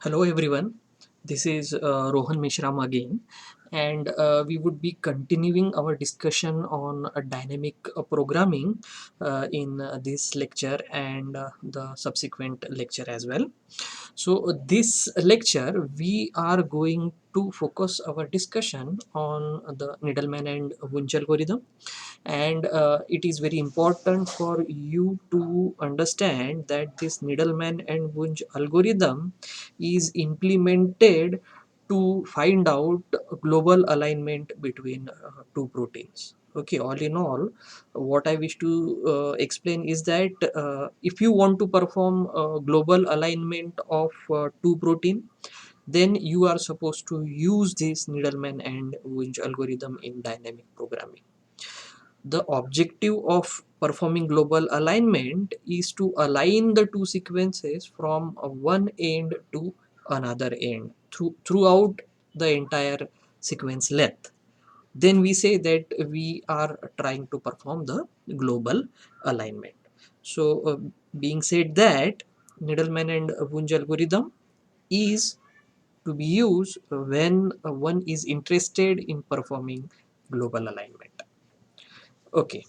Hello everyone, this is Rohan Mishram again, and we would be continuing our discussion on dynamic programming in this lecture and the subsequent lecture as well. So this lecture we are going to focus our discussion on the Needleman and Wunsch algorithm, and it is very important for you to understand that this Needleman and Wunsch algorithm is implemented to find out global alignment between two proteins. Okay, all in all, what I wish to explain is that if you want to perform global alignment of two protein, then you are supposed to use this Needleman and Wunsch algorithm in dynamic programming. The objective of performing global alignment is to align the two sequences from one end to another end throughout the entire sequence length. Then we say that we are trying to perform the global alignment. So being said that, Needleman and Wunsch algorithm is to be used when one is interested in performing global alignment. Okay,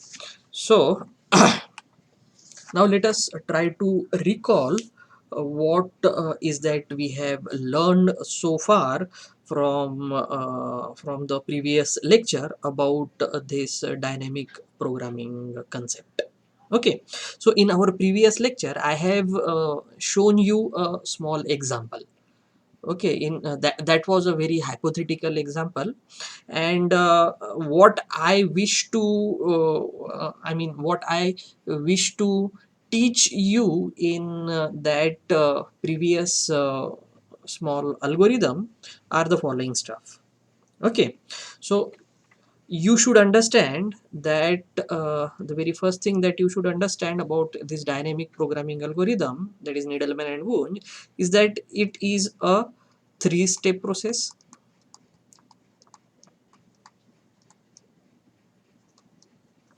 so now let us try to recall what is that we have learned so far from the previous lecture about this dynamic programming concept. Okay, so in our previous lecture I have shown you a small example. Okay, in that was a very hypothetical example, and what I wish to what I wish to teach you in that previous small algorithm are the following stuff. Okay, so you should understand that the very first thing that you should understand about this dynamic programming algorithm, that is Needleman and Wunsch, is that it is a three-step process.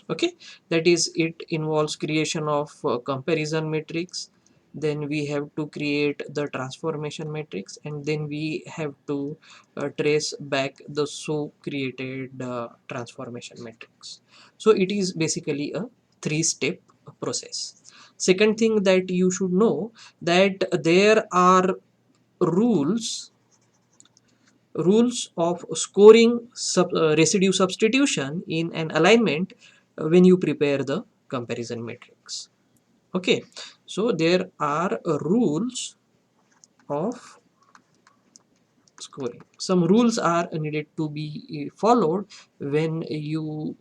Okay, that is, it involves creation of comparison matrix, then we have to create the transformation matrix, and then we have to trace back the so created transformation matrix. So it is basically a three-step process. Second thing that you should know, that there are rules rules of scoring residue substitution in an alignment when you prepare the comparison matrix. Okay, so there are rules of scoring. Some rules are needed to be followed when you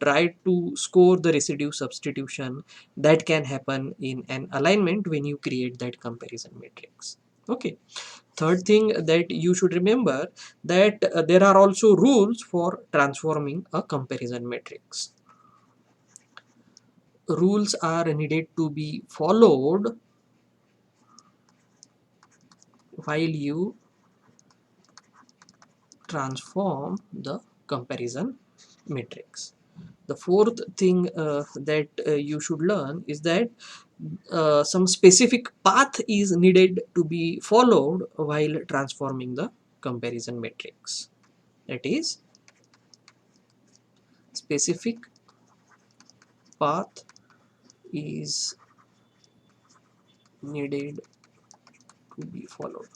try to score the residue substitution that can happen in an alignment when you create that comparison matrix. Okay, third thing that you should remember, that there are also rules for transforming a comparison matrix. Rules are needed to be followed while you transform the comparison matrix. The fourth thing that you should learn is that some specific path is needed to be followed while transforming the comparison matrix. That is, specific path is needed to be followed.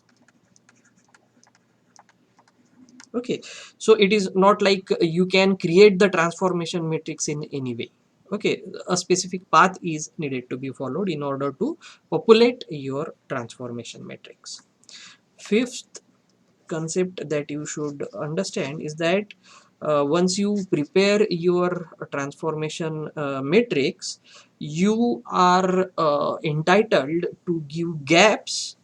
Okay, so it is not like you can create the transformation matrix in any way. Okay, a specific path is needed to be followed in order to populate your transformation matrix. Fifth concept that you should understand is that once you prepare your transformation matrix, you are entitled to give gaps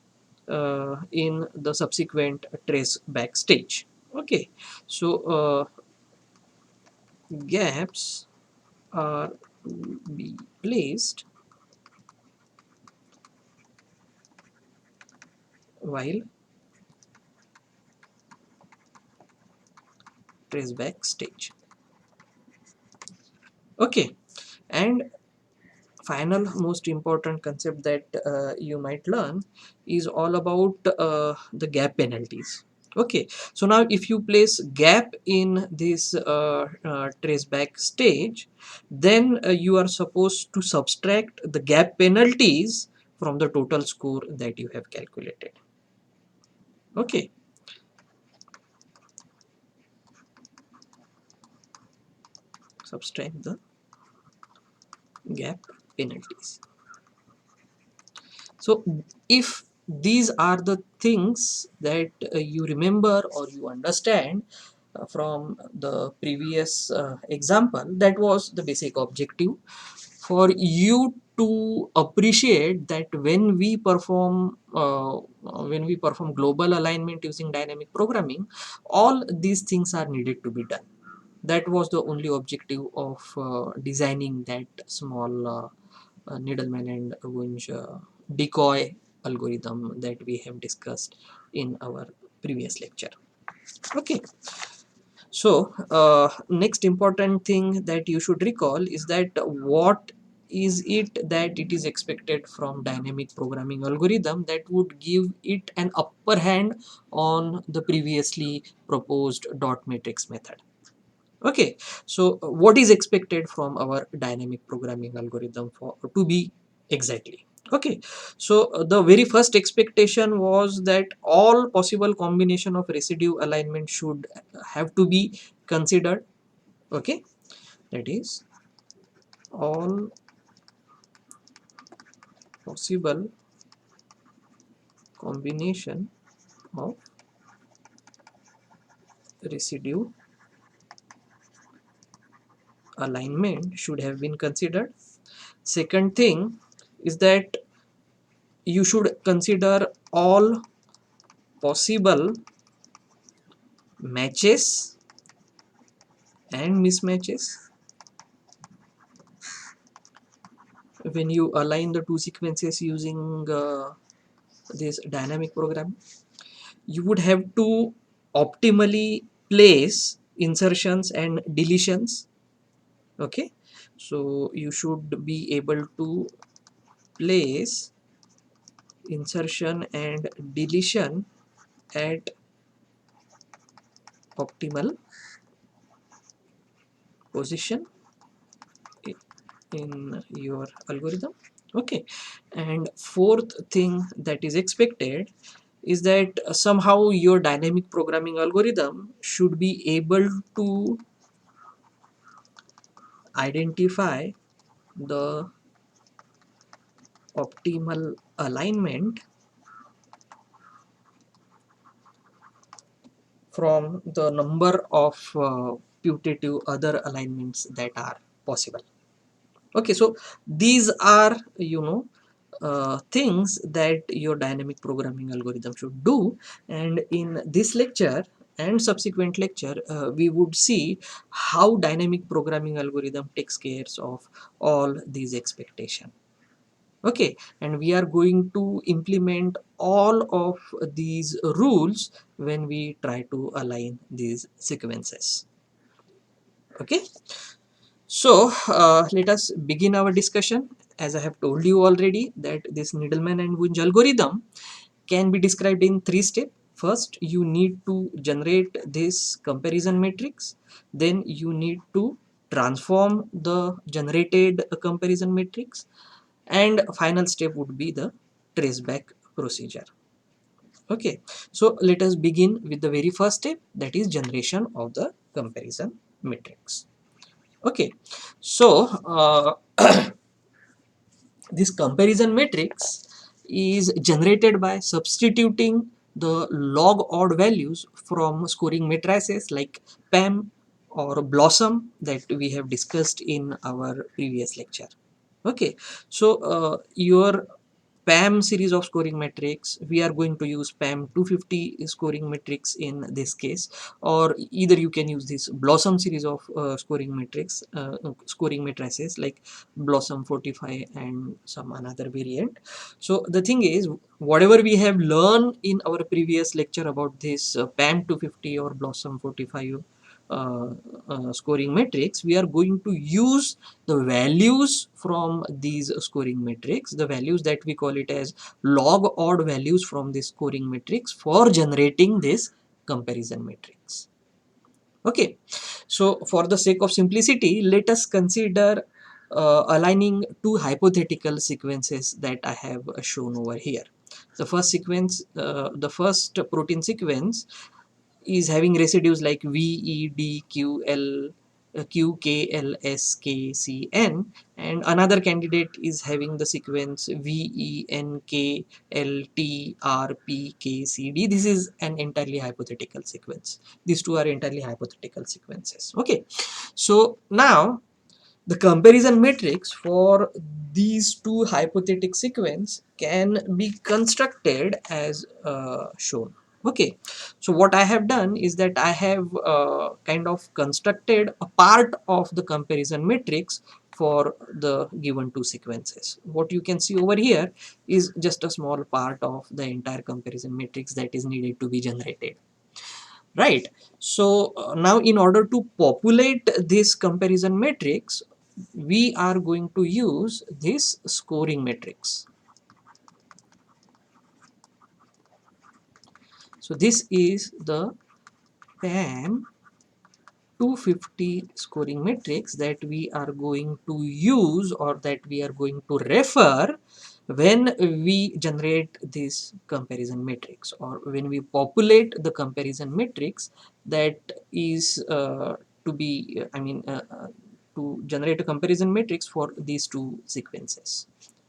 in the subsequent trace back stage. Okay, so gaps are be placed while trace back stage. Okay, and final most important concept that you might learn is all about the gap penalties. Okay, so now if you place gap in this traceback stage, then you are supposed to subtract the gap penalties from the total score that you have calculated. Okay, subtract the gap penalties. So if these are the things that you remember or you understand from the previous example, that was the basic objective for you to appreciate that when we perform global alignment using dynamic programming, all these things are needed to be done. That was the only objective of designing that small Needleman and Wunsch decoy algorithm that we have discussed in our previous lecture. Okay, so next important thing that you should recall is that what is it that it is expected from dynamic programming algorithm that would give it an upper hand on the previously proposed dot matrix method. Okay, so what is expected from our dynamic programming algorithm for to be exactly? Okay, so the very first expectation was that all possible combination of residue alignment should have to be considered. Okay, that is all possible combination of residue alignment should have been considered. Second thing is that you should consider all possible matches and mismatches when you align the two sequences using this dynamic program. You would have to optimally place insertions and deletions. Okay, so you should be able to place insertion and deletion at optimal position in your algorithm. Okay, and fourth thing that is expected is that somehow your dynamic programming algorithm should be able to identify the optimal alignment from the number of putative other alignments that are possible. Okay, so these are things that your dynamic programming algorithm should do, and in this lecture and subsequent lecture we would see how dynamic programming algorithm takes care of all these expectations. Okay, and we are going to implement all of these rules when we try to align these sequences. Okay, so let us begin our discussion. As I have told you already that this Needleman and Wunsch algorithm can be described in three steps. First, you need to generate this comparison matrix. Then you need to transform the generated comparison matrix. And final step would be the traceback procedure. Okay, so let us begin with the very first step, that is generation of the comparison matrix. Okay, so this comparison matrix is generated by substituting the log odd values from scoring matrices like PAM or Blossom that we have discussed in our previous lecture. Okay, so your PAM series of scoring matrix, we are going to use PAM 250 scoring matrix in this case, or either you can use this Blossom series of scoring matrices like Blossom 45 and some another variant. So the thing is, whatever we have learned in our previous lecture about this PAM 250 or Blossom 45 uh, scoring matrix, we are going to use the values from these scoring matrix, the values that we call it as log odd values from this scoring matrix for generating this comparison matrix. Okay, so for the sake of simplicity, let us consider aligning two hypothetical sequences that I have shown over here. The first sequence, the first protein sequence is having residues like V, E, D, Q, L, Q, K, L, S, K, C, N, and another candidate is having the sequence V, E, N, K, L, T, R, P, K, C, D. This is an entirely hypothetical sequence. These two are entirely hypothetical sequences. Okay, so now the comparison matrix for these two hypothetical sequence can be constructed as shown. Okay, so what I have done is that I have kind of constructed a part of the comparison matrix for the given two sequences. What you can see over here is just a small part of the entire comparison matrix that is needed to be generated, right? So now in order to populate this comparison matrix, we are going to use this scoring matrix. So this is the PAM 250 scoring matrix that we are going to use, or that we are going to refer when we generate this comparison matrix, or when we populate the comparison matrix that is to be to generate a comparison matrix for these two sequences.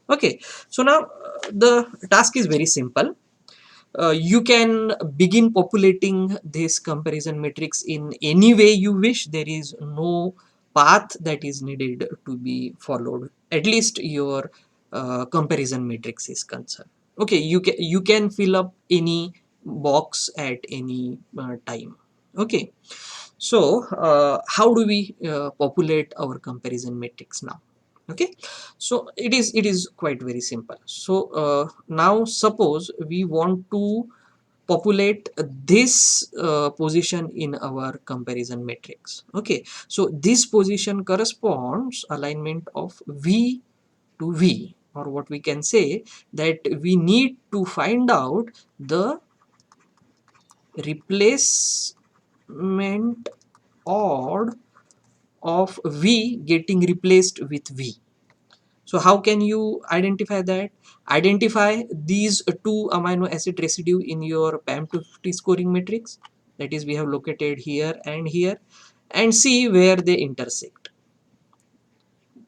Okay, so now the task is very simple. You can begin populating this comparison matrix in any way you wish. There is no path that is needed to be followed, at least your comparison matrix is concerned. Okay, you can fill up any box at any time. Okay, so how do we populate our comparison matrix now? Okay, so it is quite very simple. So now suppose we want to populate this position in our comparison matrix. Okay, so this position corresponds alignment of V to V, or what we can say that we need to find out the replacement odd of V getting replaced with V. So how can you identify that? Identify these two amino acid residue in your PAM250 scoring matrix, that is we have located here, and see where they intersect.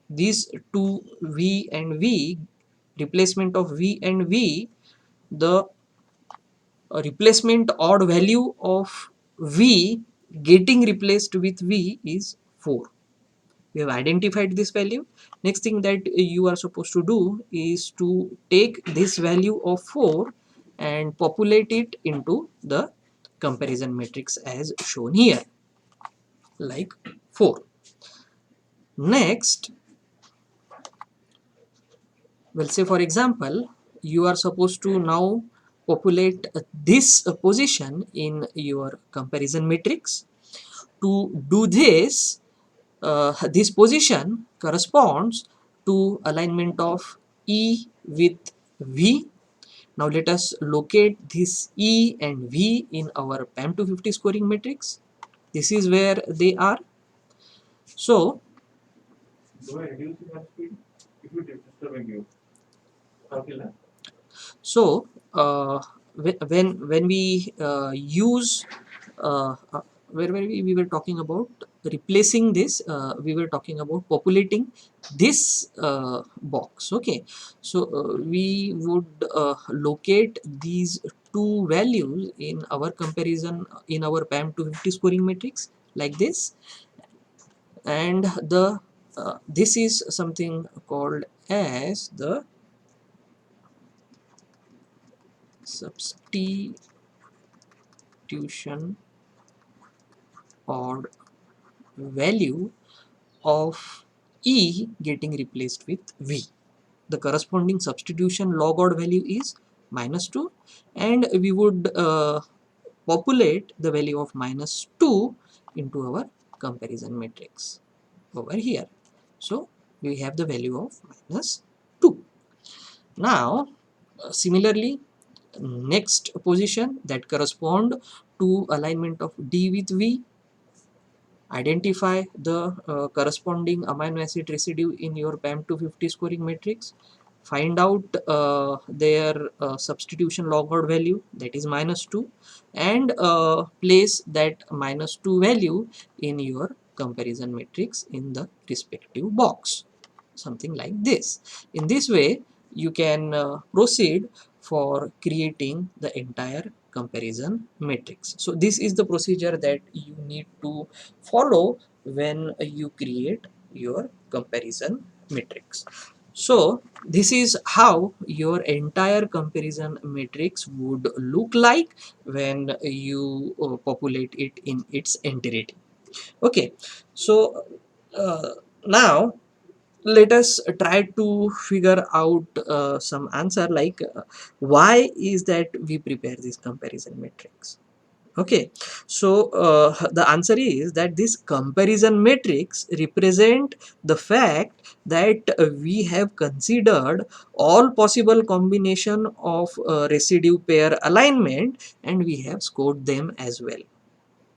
These two V and V, replacement of V and V, the replacement odd value of V getting replaced with V is 4. We have identified this value. Next thing that you are supposed to do is to take this value of 4 and populate it into the comparison matrix as shown here, like 4. Next, we'll say for example, you are supposed to now populate this position in your comparison matrix. To do this, this position corresponds to alignment of E with V. Now let us locate this E and V in our PAM250 scoring matrix. This is where they are. So do I reduce the speed if it is disturbing you? Okay. So when we use where we were talking about replacing this, we were talking about populating this box. Okay, so we would locate these two values in our comparison in our PAM250 scoring matrix like this, and the this is something called as the substitution odd value of E getting replaced with V. The corresponding substitution log odd value is -2, and we would populate the value of -2 into our comparison matrix over here. So we have the value of minus 2. Now similarly, next position that correspond to alignment of D with V, identify the corresponding amino acid residue in your PAM 250 scoring matrix, find out their substitution log odd value, that is minus 2, and place that minus 2 value in your comparison matrix in the respective box, something like this. In this way you can proceed for creating the entire comparison matrix. So this is the procedure that you need to follow when you create your comparison matrix. So this is how your entire comparison matrix would look like when you populate it in its entirety. Okay, so now let us try to figure out some answer, like why is that we prepare this comparison matrix. Okay, so the answer is that this comparison matrix represent the fact that we have considered all possible combination of residue pair alignment and we have scored them as well.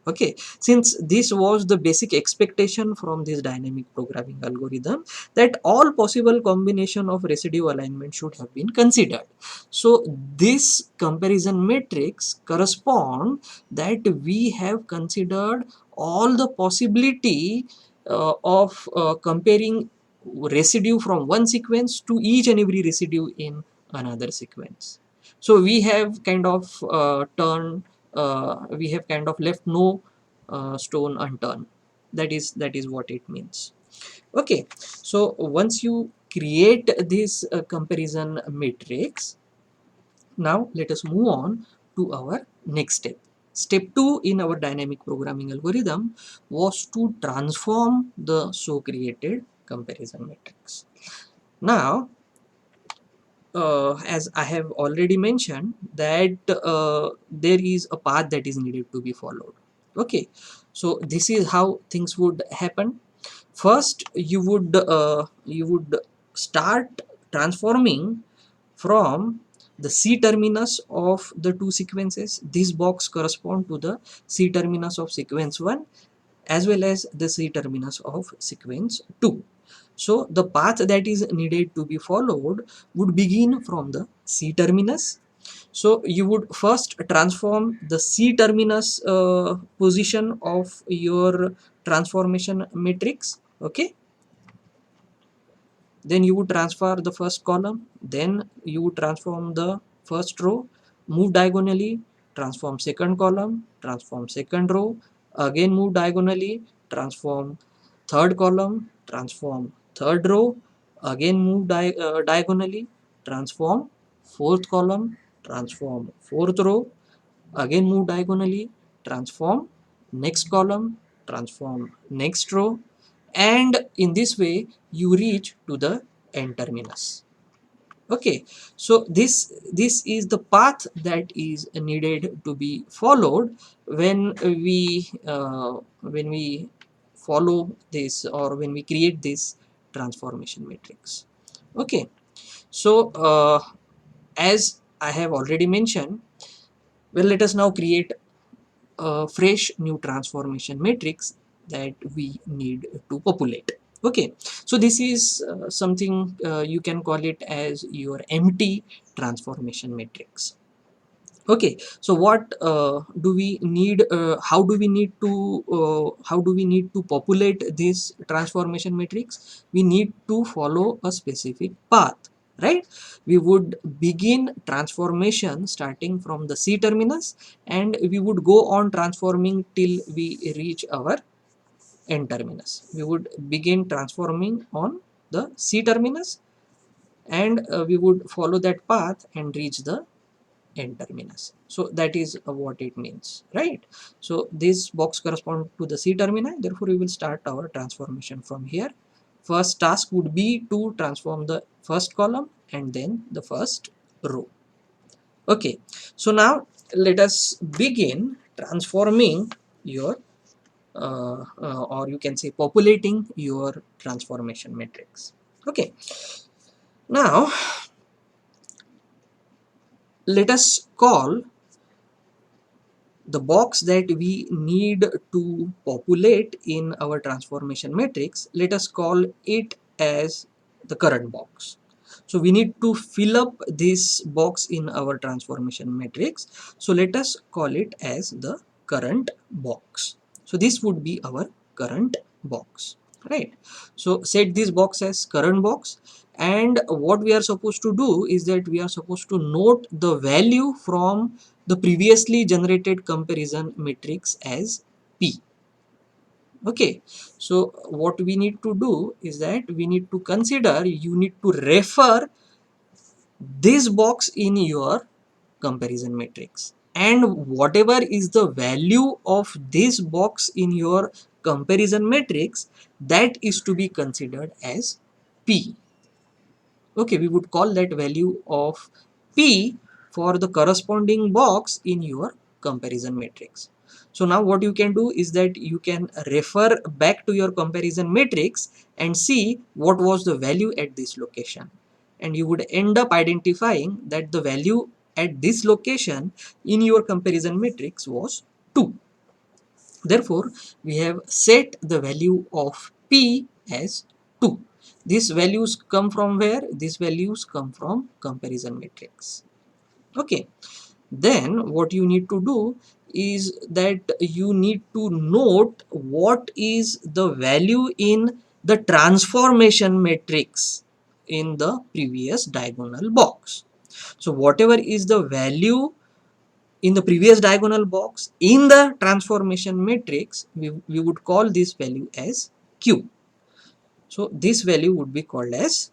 Okay, since this was the basic expectation from this dynamic programming algorithm, that all possible combination of residue alignment should have been considered. So this comparison matrix correspond that we have considered all the possibility of comparing residue from one sequence to each and every residue in another sequence. So we have kind of we have kind of left no stone unturned. That is what it means. Okay, so once you create this comparison matrix, now let us move on to our next step. Step 2 in our dynamic programming algorithm was to transform the so created comparison matrix. Now as I have already mentioned that there is a path that is needed to be followed. Okay, so this is how things would happen. First, you would start transforming from the C terminus of the two sequences. This box correspond to the C terminus of sequence 1 as well as the C terminus of sequence 2. So the path that is needed to be followed would begin from the C terminus. So you would first transform the C terminus position of your transformation matrix. Okay, then you would transfer the first column, then you would transform the first row, move diagonally, transform second column, transform second row, again move diagonally, transform third column, transform third row, again move diagonally, transform fourth column, transform fourth row, again move diagonally, transform next column, transform next row, and in this way you reach to the end terminus. Okay, so this is the path that is needed to be followed when we follow this, or when we create this transformation matrix. Okay, so as I have already mentioned, well, let us now create a fresh new transformation matrix that we need to populate. Okay, so this is something you can call it as your empty transformation matrix. Okay, so what do we need, how do we need to populate this transformation matrix? We need to follow a specific path, right? We would begin transformation starting from the C terminus and we would go on transforming till we reach our end terminus. We would begin transforming on the C terminus and we would follow that path and reach the end terminus. So that is what it means, right? So this box corresponds to the C termini, therefore we will start our transformation from here. First task would be to transform the first column and then the first row. Okay, so now let us begin transforming your or you can say populating your transformation matrix. Okay, now let us call the box that we need to populate in our transformation matrix, let us call it as the current box. So we need to fill up this box in our transformation matrix. So let us call it as the current box. So this would be our current box, right? So set this box as current box, and what we are supposed to do is that we are supposed to note the value from the previously generated comparison matrix as P. Okay, so what we need to do is that we need to consider, you need to refer this box in your comparison matrix, and whatever is the value of this box in your comparison matrix, that is to be considered as P. Okay, we would call that value of P for the corresponding box in your comparison matrix. So now what you can do is that you can refer back to your comparison matrix and see what was the value at this location, and you would end up identifying that the value at this location in your comparison matrix was 2. Therefore, we have set the value of P as 2. These values come from where? These values come from comparison matrix. Okay. Then what you need to do is that you need to note what is the value in the transformation matrix in the previous diagonal box. So whatever is the value in the previous diagonal box in the transformation matrix, we would call this value as Q. So this value would be called as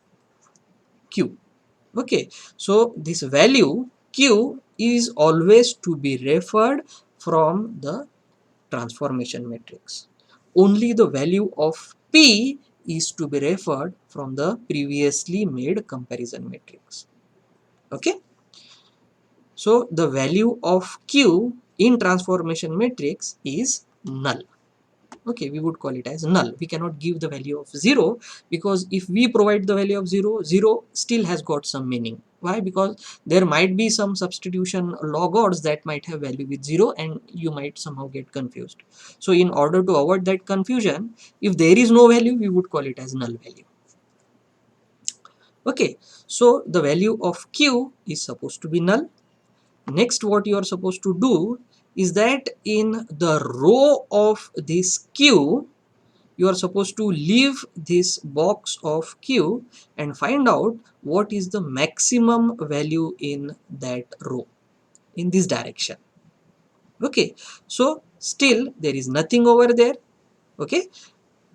Q. Okay, so this value Q is always to be referred from the transformation matrix. Only the value of P is to be referred from the previously made comparison matrix. Okay, so the value of Q in transformation matrix is null. Okay, we would call it as null. We cannot give the value of 0, because if we provide the value of 0, 0 still has got some meaning. Why? Because there might be some substitution log odds that might have value with 0, and you might somehow get confused. So in order to avoid that confusion, if there is no value, we would call it as null value. Okay, so the value of Q is supposed to be null. Next, what you are supposed to do is that in the row of this Q, you are supposed to leave this box of Q and find out what is the maximum value in that row in this direction. Okay, so still there is nothing over there. Okay,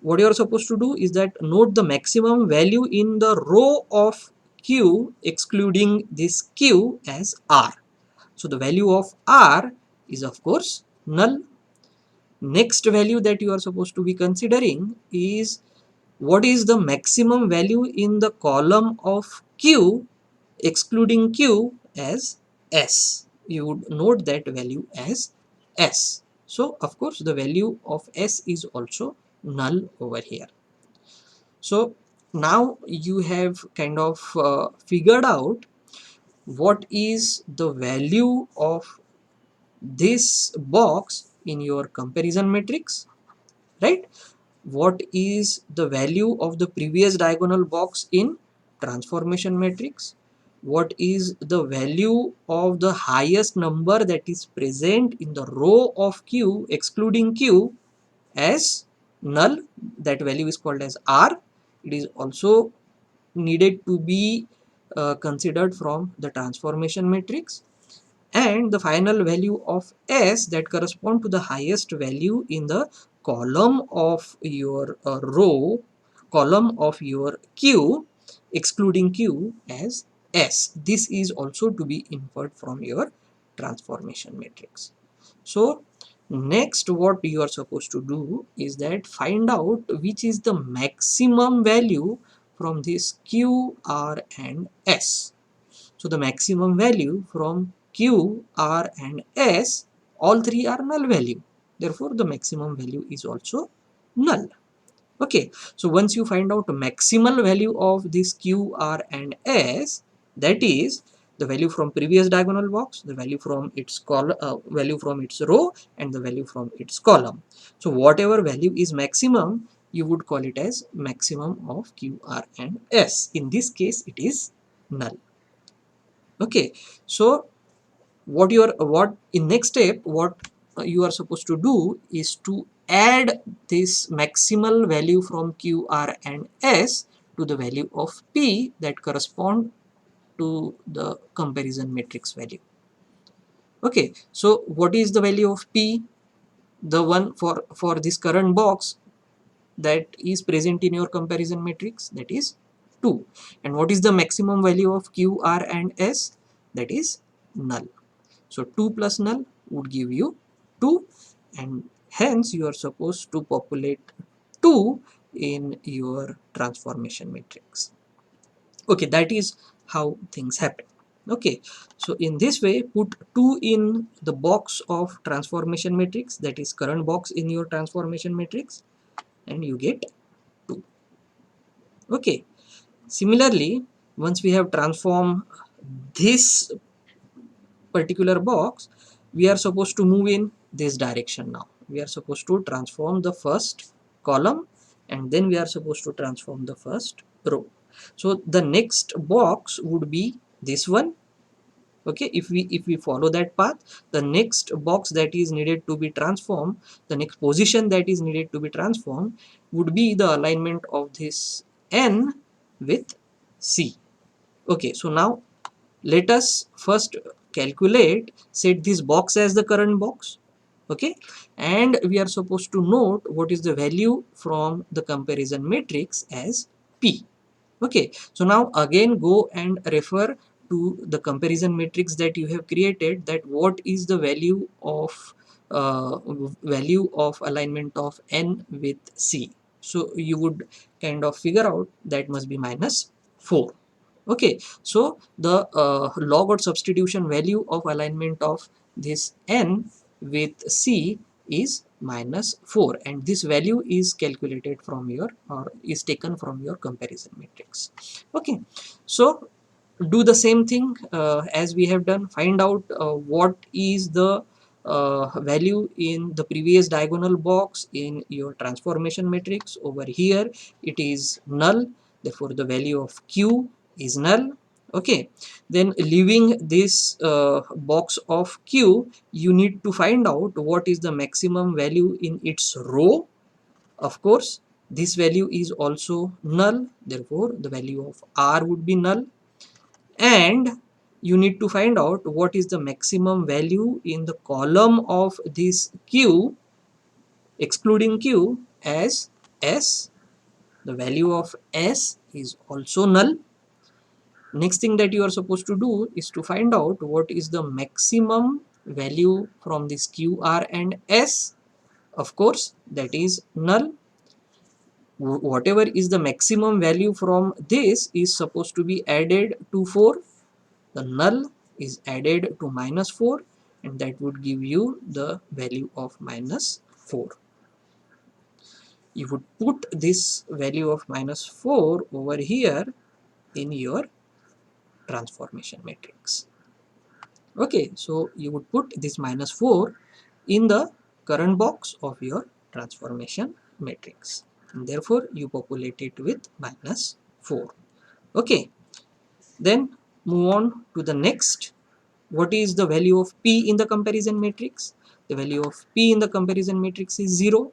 what you are supposed to do is that note the maximum value in the row of Q excluding this Q as R. So the value of R is of course null. Next value that you are supposed to be considering is what is the maximum value in the column of Q excluding Q as S. You would note that value as S. So of course the value of S is also null over here. So now you have kind of figured out what is the value of this box in your comparison matrix, right? What is the value of the previous diagonal box in transformation matrix? What is the value of the highest number that is present in the row of Q excluding Q as null? That value is called as R. It is also needed to be considered from the transformation matrix. And the final value of S that correspond to the highest value in the column of your column of your Q excluding Q as S. This is also to be inferred from your transformation matrix. So next what you are supposed to do is that find out which is the maximum value from this Q, R and S. So the maximum value from Q, R and S, all three are null value. therefore the maximum value is also null. Okay, so once you find out maximal value of this Q, R and S, that is the value from previous diagonal box, the value from its value from its row, and the value from its column. So whatever value is maximum, you would call it as maximum of Q, R and S. In this case, it is null. Okay, so what in next step, what you are supposed to do is to add this maximal value from Q, R and S to the value of P that correspond to the comparison matrix value. Okay, so what is the value of P? The one for this current box that is present in your comparison matrix, that is 2. And what is the maximum value of Q, R and S? That is null. So 2 plus null would give you 2, and hence you are supposed to populate 2 in your transformation matrix. Okay, that is how things happen. Okay, so in this way, put 2 in the box of transformation matrix, that is current box in your transformation matrix, and you get 2. Okay, similarly, once we have transformed this particular box, we are supposed to move in this direction. Now we are supposed to transform the first column, and then we are supposed to transform the first row. So the next box would be this one. Okay, if we follow that path, the next box that is needed to be transformed, the next position that is needed to be transformed would be the alignment of this N with C. Okay, so now let us first calculate, set this box as the current box. Okay, and we are supposed to note what is the value from the comparison matrix as P. Okay, so now again go and refer to the comparison matrix that you have created, that what is the uh, value of alignment of N with C. So you would kind of figure out that must be minus 4. Okay, so the log or substitution value of alignment of this N with C is minus 4, and this value is calculated from your, or is taken from your comparison matrix. Okay, so do the same thing as we have done. Find out what is the value in the previous diagonal box in your transformation matrix. Over here it is null, therefore the value of Q is null. Okay, then leaving this box of Q, you need to find out what is the maximum value in its row. Of course, this value is also null, therefore the value of R would be null. And you need to find out what is the maximum value in the column of this Q, excluding Q, as S. The value of S is also null. Next thing that you are supposed to do is to find out what is the maximum value from this Q, R and S. Of course, that is null. Whatever is the maximum value from this is supposed to be added to 4. The null is added to minus 4, and that would give you the value of minus 4. You would put this value of minus 4 over here in your transformation matrix. Okay, so you would put this minus 4 in the current box of your transformation matrix, and therefore you populate it with minus 4. Okay, then move on to the next. What is the value of P in the comparison matrix? The value of P in the comparison matrix is 0.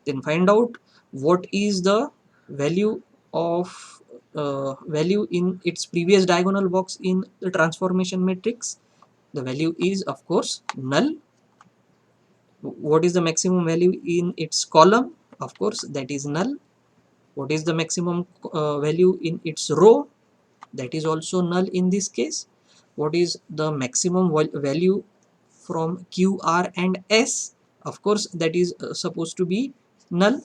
Then find out what is the value of value in its previous diagonal box in the transformation matrix. The value is of course null. What is the maximum value in its column? Of course that is null. What is the maximum value in its row? That is also null in this case. What is the maximum value from Q, R and S? Of course that is supposed to be null.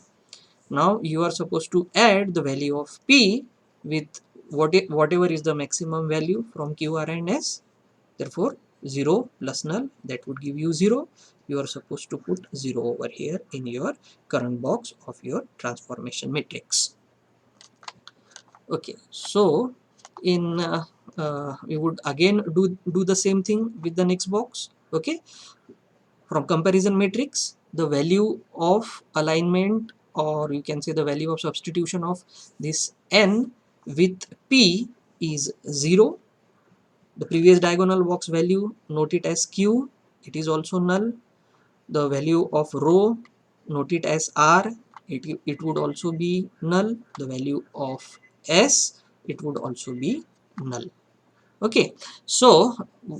Now you are supposed to add the value of P with whatever is the maximum value from Q, R and S. Therefore 0 plus null, that would give you 0. You are supposed to put 0 over here in your current box of your transformation matrix. Okay, so in we would again do the same thing with the next box. Okay, from comparison matrix, the value of alignment, or you can say the value of substitution of this n with p is 0. The previous diagonal box value, note it as q, it is also null. The value of row, note it as r, it would also be null. The value of s, it would also be null. Okay, so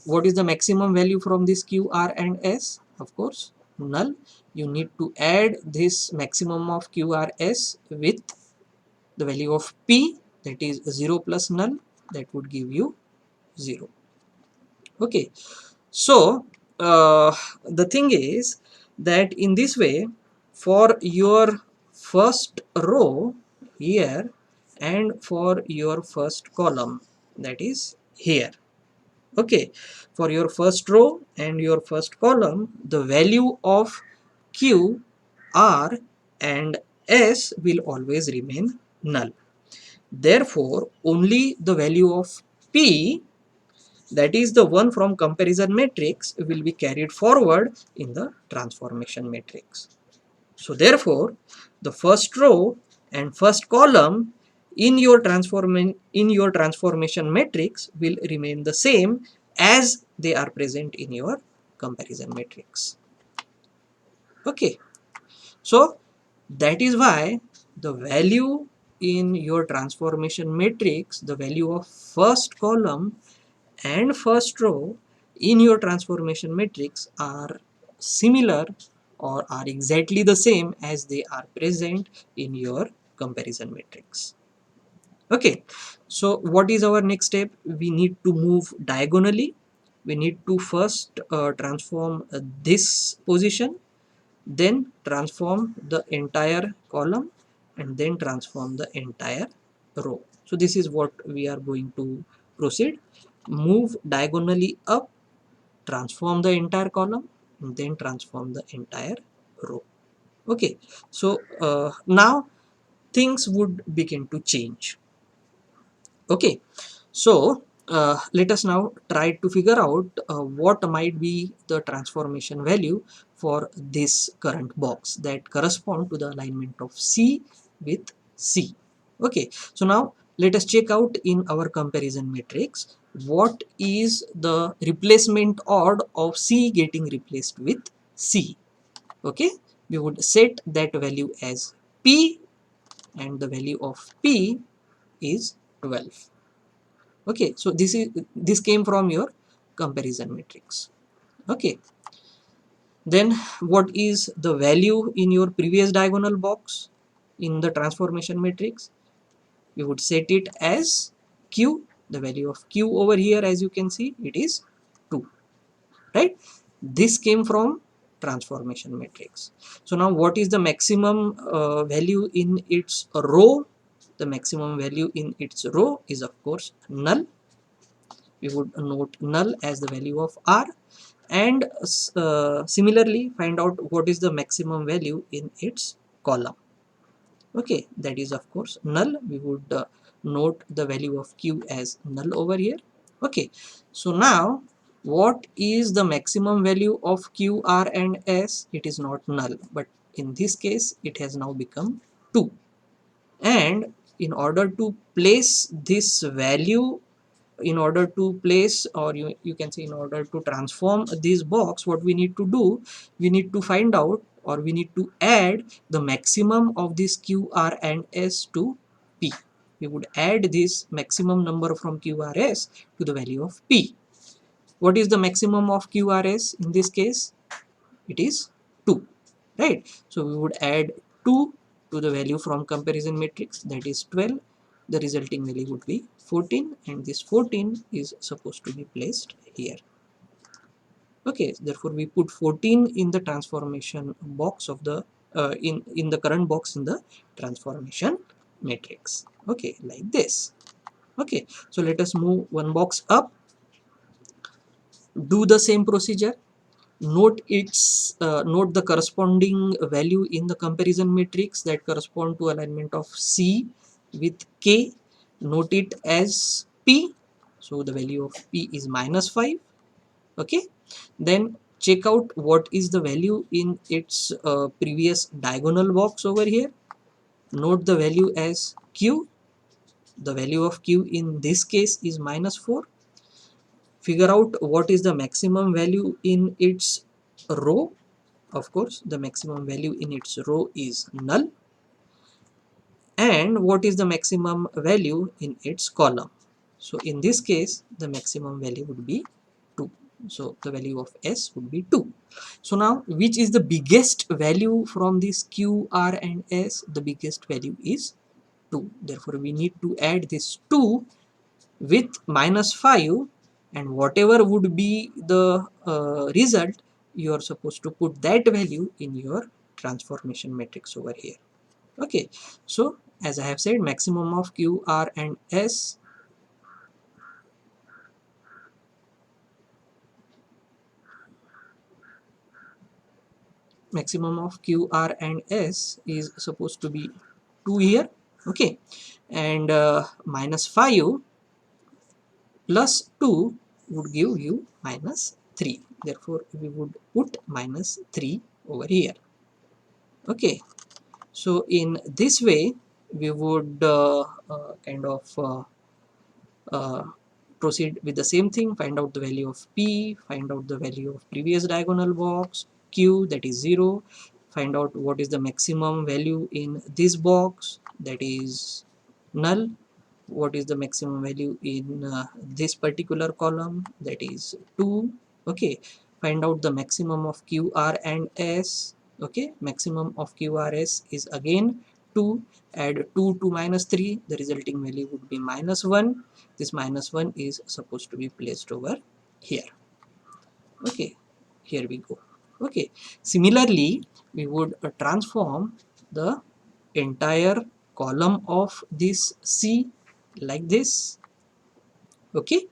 what is the maximum value from this q, r and s? Of course null. You need to add this maximum of q, r, s with the value of p, that is 0 plus null, that would give you 0. Okay, so the thing is that in this way, for your first row here and for your first column, that is here, okay, for your first row and your first column, the value of q, r and s will always remain null. Therefore only the value of p, that is the one from comparison matrix, will be carried forward in the transformation matrix. So therefore the first row and first column in your transformation matrix will remain the same as they are present in your comparison matrix. Okay, so that is why the value in your transformation matrix, the value of first column and first row in your transformation matrix are similar or are exactly the same as they are present in your comparison matrix. Okay, so what is our next step? We need to move diagonally. We need to first transform this position, then transform the entire column, and then transform the entire row. So this is what we are going to proceed. Move diagonally up, transform the entire column, and then transform the entire row. Okay, so now things would begin to change. Okay, so let us now try to figure out what might be the transformation value for this current box that correspond to the alignment of C with C. Okay, so now let us check out in our comparison matrix what is the replacement odd of C getting replaced with C. Okay, we would set that value as P, and the value of P is 12. Okay, so this came from your comparison matrix. Okay, then what is the value in your previous diagonal box in the transformation matrix? We would set it as q. The value of q over here, as you can see, it is 2, right? This came from transformation matrix. So now what is the maximum value in its row? The maximum value in its row is of course null. We would note null as the value of r, and similarly find out what is the maximum value in its column. Okay, that is of course null. We would note the value of q as null over here. Okay, so now what is the maximum value of q, r and s? It is not null, but in this case it has now become 2. And in order to place this value, in order to place, or you can say in order to transform this box, what we need to do, we need to find out, or we need to add the maximum of this q, r and s to p. We would add this maximum number from q, r, s to the value of p. What is the maximum of q, r, s in this case? It is 2, right? So we would add 2 to the value from comparison matrix, that is 12. The resulting value would be 14, and this 14 is supposed to be placed here. Okay, therefore we put 14 in the transformation box of the in the current box in the transformation matrix. Okay, like this. Okay, so let us move one box up. Do the same procedure. Note the corresponding value in the comparison matrix that correspond to alignment of C with K. Note it as P. So the value of P is -5. Okay. Then check out what is the value in its previous diagonal box over here. Note the value as Q. The value of Q in this case is -4. Figure out what is the maximum value in its row. Of course, the maximum value in its row is null. And what is the maximum value in its column? So in this case, the maximum value would be 2. So the value of S would be 2. So now, which is the biggest value from this Q, R and S? The biggest value is 2. Therefore, we need to add this 2 with -5, and whatever would be the result, you are supposed to put that value in your transformation matrix over here. Okay, so as I have said, maximum of Q, R and S is supposed to be 2 here. Okay, and -5 plus 2 would give you -3. Therefore, we would put -3 over here. Okay, so in this way, we would kind of uh, proceed with the same thing. Find out the value of P, find out the value of previous diagonal box, Q, that is 0, find out what is the maximum value in this box, that is null, what is the maximum value in this particular column, that is 2. Okay, find out the maximum of Q, R and S. Okay, maximum of Q, R, S is again 2. Add 2 to -3, the resulting value would be -1. This -1 is supposed to be placed over here. Okay, here we go. Okay, similarly, we would transform the entire column of this C like this. Okay,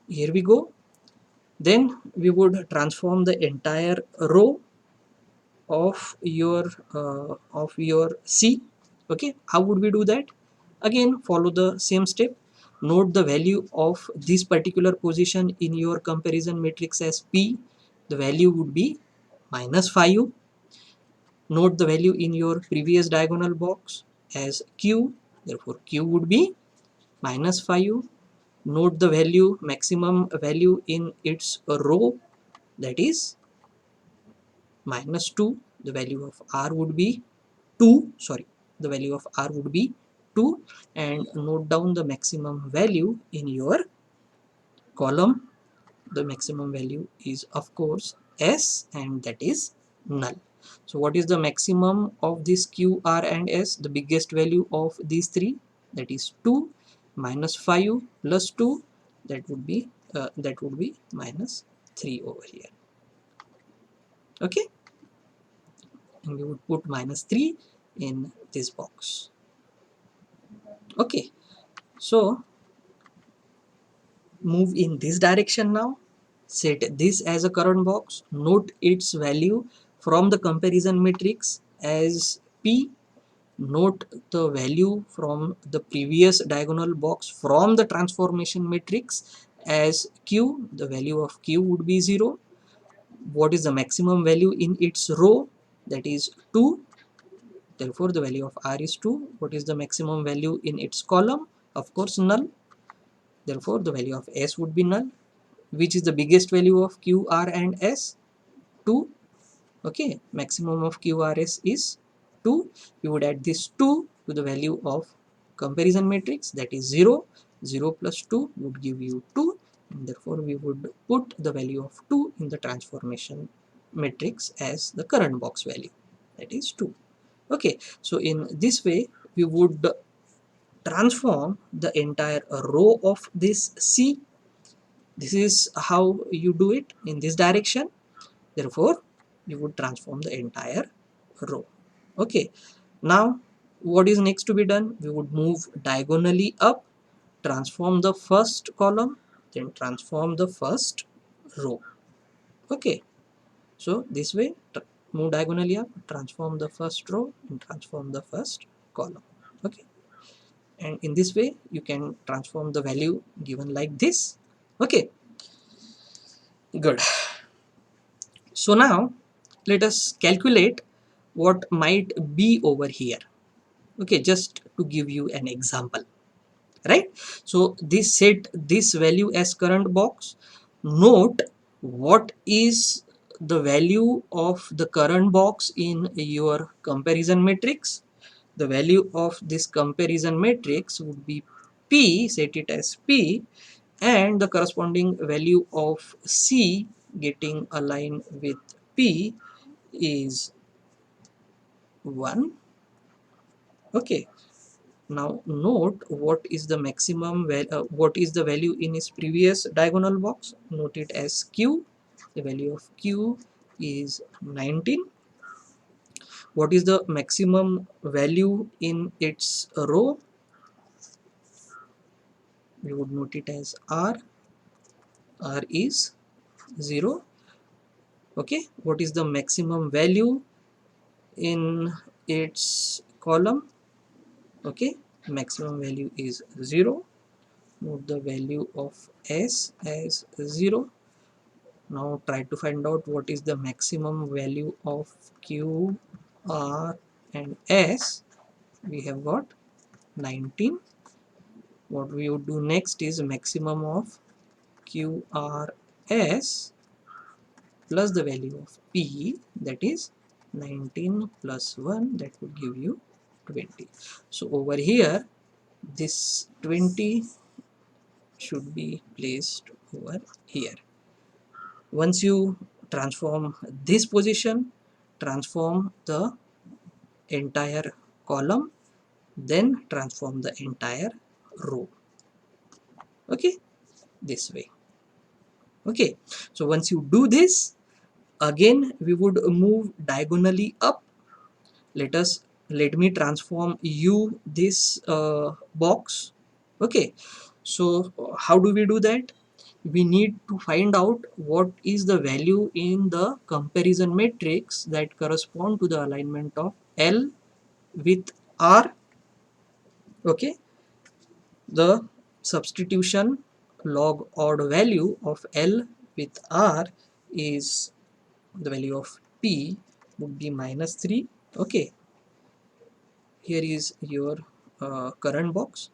here we go. Then we would transform the entire row of your C. Okay, how would we do that? Again, follow the same step. Note the value of this particular position in your comparison matrix as P. The value would be -5. Note the value in your previous diagonal box as Q. Therefore, Q would be -5. Note the value, maximum value in its row, that is -2. The value of R would be 2. Sorry, the value of R would be 2. And note down the maximum value in your column. The maximum value is of course S, and that is null. So what is the maximum of this Q, R and S? The biggest value of these three, that is 2. -5 plus 2, that would be -3 over here. Okay, and we would put -3 in this box. Okay, so move in this direction now. Set this as a current box. Note its value from the comparison matrix as P. Note the value from the previous diagonal box from the transformation matrix as Q. The value of Q would be 0. What is the maximum value in its row? That is 2. Therefore, the value of R is 2. What is the maximum value in its column? Of course, null. Therefore, the value of S would be null. Which is the biggest value of Q, R and S? 2. Okay, maximum of QRS is 2. We would add this 2 to the value of comparison matrix, that is 0. 0 plus 2 would give you 2, and therefore we would put the value of 2 in the transformation matrix as the current box value, that is 2. Okay, so in this way we would transform the entire row of this C. This is how you do it in this direction. Therefore, you would transform the entire row. Okay, now what is next to be done? We would move diagonally up, transform the first column, then transform the first row. Okay, so this way move diagonally up, transform the first row and transform the first column. Okay, and in this way you can transform the value given like this. Okay, good. So now let us calculate what might be over here. Okay, just to give you an example, right? So this set this value as current box. Note what is the value of the current box in your comparison matrix. The value of this comparison matrix would be P, set it as P, and the corresponding value of C getting aligned with P is 1. Okay, now note what is the what is the value in its previous diagonal box. Note it as Q. The value of Q is 19. What is the maximum value in its row? We would note it as R. R is 0. Okay, what is the maximum value in its column? Okay, maximum value is 0. Note the value of S as 0. Now try to find out what is the maximum value of Q, R and S. We have got 19. What we would do next is maximum of Q, R, S plus the value of P, that is 19 plus 1, that would give you 20. So over here this 20 should be placed over here. Once you transform this position, transform the entire column, then transform the entire row. Okay, this way. Okay, so once you do this, again we would move diagonally up. Let me transform you this box. Okay, so how do we do that? We need to find out what is the value in the comparison matrix that correspond to the alignment of L with R. Okay, the substitution log odd value of L with R is the value of P would be -3. Okay, here is your current box.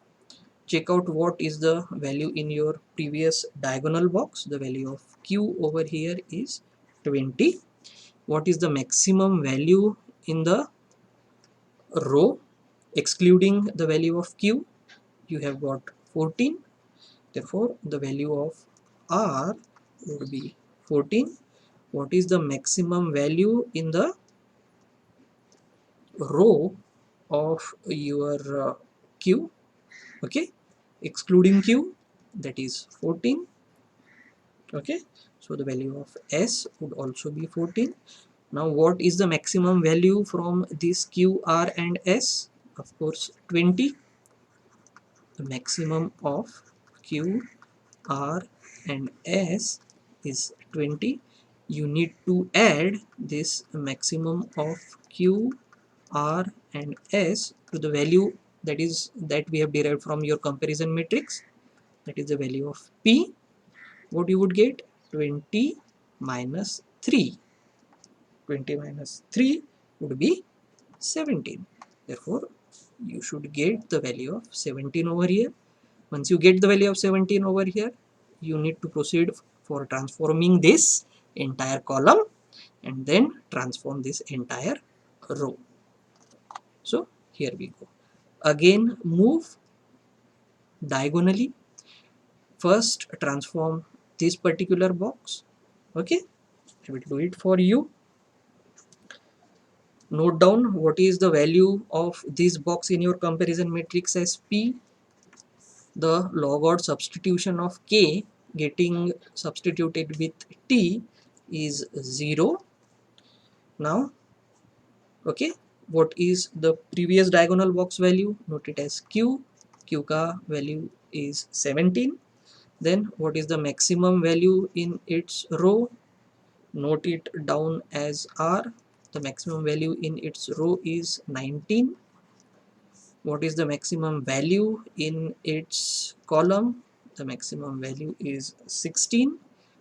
Check out what is the value in your previous diagonal box. The value of Q over here is 20. What is the maximum value in the row excluding the value of Q? You have got 14. Therefore the value of R would be 14. What is the maximum value in the row of your Q? Okay, excluding Q, that is 14. Okay, so the value of S would also be 14. Now what is the maximum value from this Q, R and S? Of course 20. The maximum of Q, R and S is 20. You need to add this maximum of Q, R and S to the value that we have derived from your comparison matrix, that is the value of P. What you would get? 20 minus 3. 20 minus 3 would be 17. Therefore you should get the value of 17 over here. Once you get the value of 17 over here, you need to proceed for transforming this entire column and then transform this entire row. So here we go. Again move diagonally. First transform this particular box. Okay, I will do it for you. Note down what is the value of this box in your comparison matrix as P. The log odd substitution of K getting substituted with T is 0. Now, okay, what is the previous diagonal box value? Note it as Q. Q ka value is 17. Then what is the maximum value in its row? Note it down as R. The maximum value in its row is 19. What is the maximum value in its column? The maximum value is 16.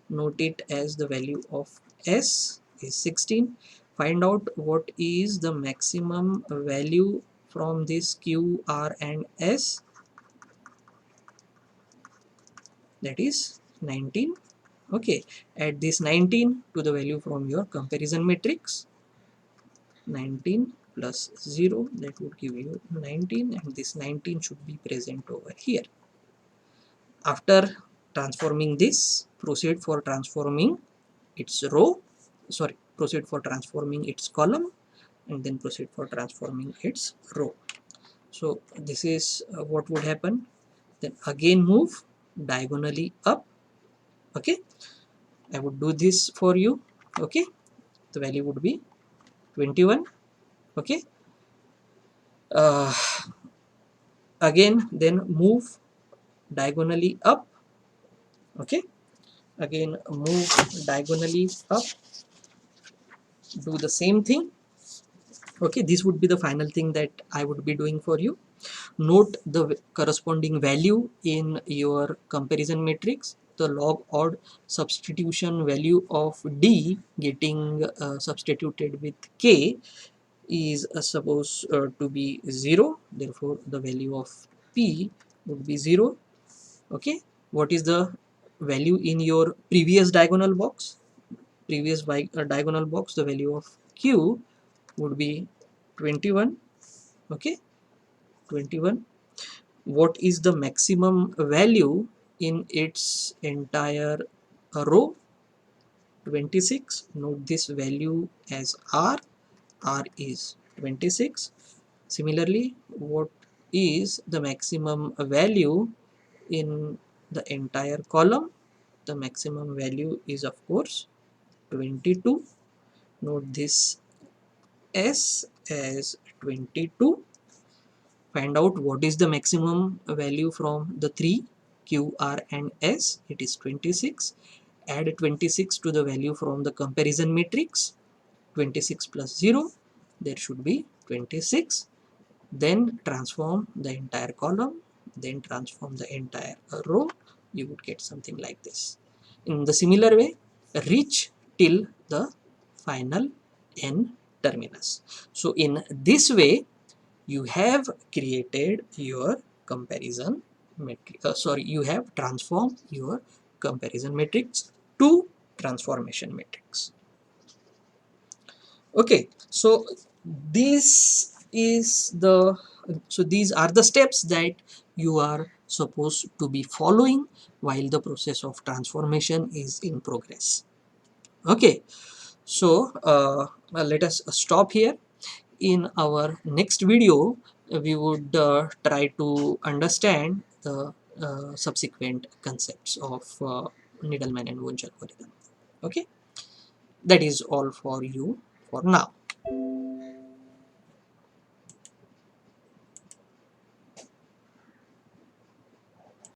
Note it as the value of S is 16. Find out what is the maximum value from this Q, R and S. That is 19. Okay, add this 19 to the value from your comparison matrix. 19 plus 0, that would give you 19, and this 19 should be present over here. After transforming this, proceed for transforming its row, proceed for transforming its column, and then proceed for transforming its row. So this is what would happen. Then again move diagonally up. Okay, I would do this for you. Okay, the value would be 21. Okay, uh, again then move diagonally up. Okay, again move diagonally up, do the same thing. Okay, this would be the final thing that I would be doing for you. Note the corresponding value in your comparison matrix. The log odd substitution value of D getting substituted with K is supposed to be 0. Therefore the value of P would be 0. Okay, what is the value in your previous diagonal box? Diagonal box, the value of Q would be 21. Okay, 21. What is the maximum value in its entire row? 26. Note this value as R. R is 26. Similarly, what is the maximum value in the entire column? The maximum value is of course 22. Note this S as 22. Find out what is the maximum value from the three Q, R and S. It is 26. Add 26 to the value from the comparison matrix. 26 plus 0, there should be 26. Then transform the entire column, then transform the entire row. You would get something like this. In the similar way, reach till the final n terminus. So in this way, you have created your comparison matrix. You have transformed your comparison matrix to transformation matrix. Okay, so this is the these are the steps that you are supposed to be following while the process of transformation is in progress. Okay, so let us stop here. In our next video, we would try to understand the subsequent concepts of Needleman and Wunsch algorithm. Okay, that is all for you for now.